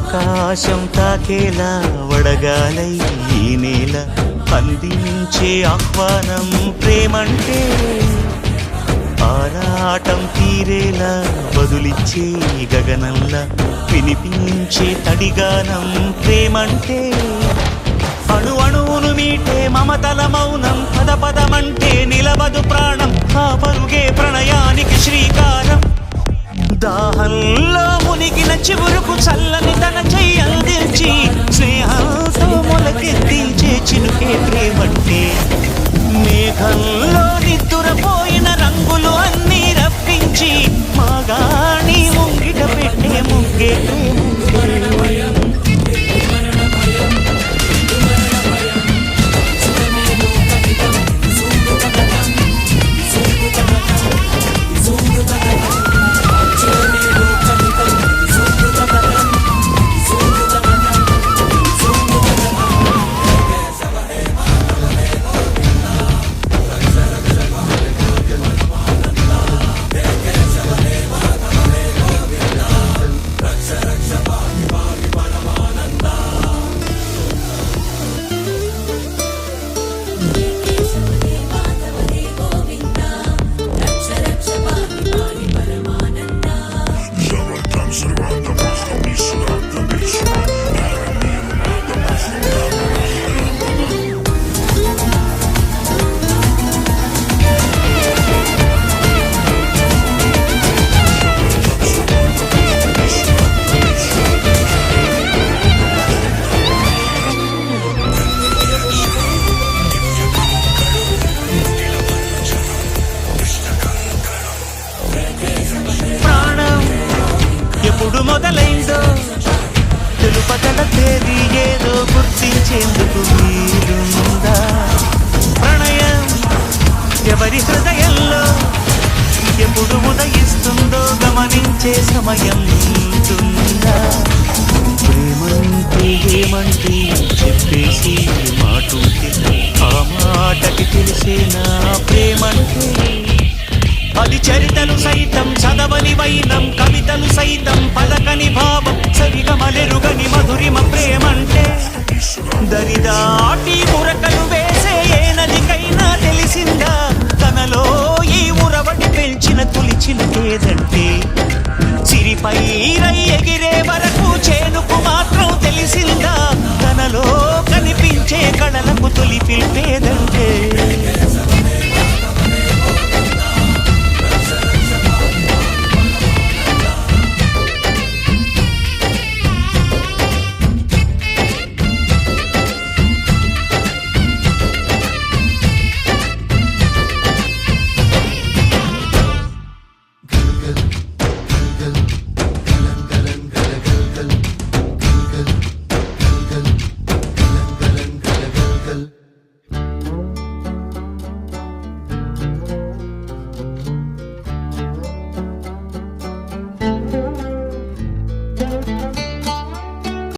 ఆకాశం తాకేలా వడగాలై ఈ నేల అందించే ఆహ్వానం ప్రేమంటే ఆరాటం తీరేలా బదులిచ్చే గగనంలా వినిపించే తడిగానం ప్రేమంటే అణు అణువును మీటే మమతల మౌనం పద పదమంటే నిలబదు ప్రాణం ఆ పరుగే ప్రణయానికి శ్రీకారం దాహంలో మునిగిన చివురుకు చల్లని తన చెయ్యి అందించి స్నేహంతో మొలకెత్తించే చినుకే ప్రేమంటే మేఘంలో నిద్దురపోయిన రంగులు అన్నీ రప్పించి మాగాణి ముంగిట పెట్టే ముగ్గే ఎప్పుడు మొదలైందో తెలుపగల తేదీ ఏదో గుర్తించేందుకు వీలుందా ప్రణయం ఎవరి హృదయంలో ఎప్పుడు ఉదయిస్తుందో గమనించే సమయం ఉంటుందా ప్రేమంటే ఏమంటే చెప్పేసి మాటుంటే ఆ మాటకి తెలిసేనా ప్రేమంటే అది చరితలు సైతం చదవని వైనం కవితలు సైతం పలకని భావం సరిగమలెరుగని మధురిమ ప్రేమంటే దరిదా